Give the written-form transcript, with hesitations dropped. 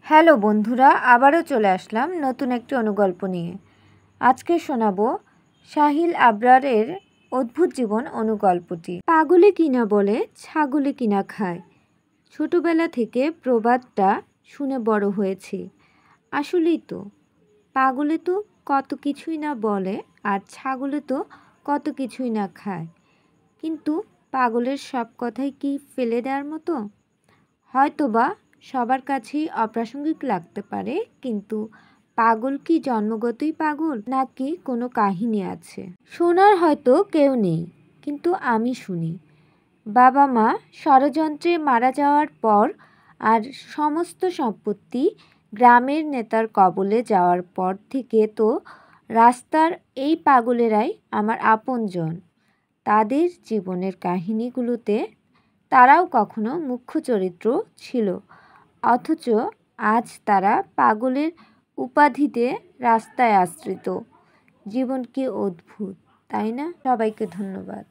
Hello বন্ধুরা, আবারও চলে আসলাম নতুন একটি অনুগল্প নিয়ে। আজকে শোনাবো সাহিল আবরারের অদ্ভুত জীবন অনুগল্পটি। পাগলে কিনা বলে ছাগলে কিনা খায়। ছোটবেলা থেকে প্রবাদটা শুনে বড় হয়েছি। আসলেই তো, পাগলে তো কত কিছুই না বলে আর ছাগলে তো কত কিছুই না খায়। কিন্তু পাগলের সব কথাই কি ফেলে দেওয়ার মতো? হয়তোবা সবার কাছেই অপ্রাসঙ্গিক লাগতে পারে, কিন্তু পাগল কি জন্মগতই পাগল, নাকি কোনো কাহিনী আছে? শোনার হয়তো কেউ নেই, কিন্তু আমি শুনি। বাবা মা ষড়যন্ত্রে মারা যাওয়ার পর আর সমস্ত সম্পত্তি গ্রামের নেতার কবলে যাওয়ার পর থেকে তো রাস্তার এই পাগলেরাই আমার আপনজন। তাদের জীবনের কাহিনীগুলোতে তারাও কখনো মুখ্য চরিত্র ছিল, অথচ আজ তারা পাগলের উপাধিতে রাস্তায় আশ্রিত। জীবন কি অদ্ভুত, তাই না? সবাইকে ধন্যবাদ।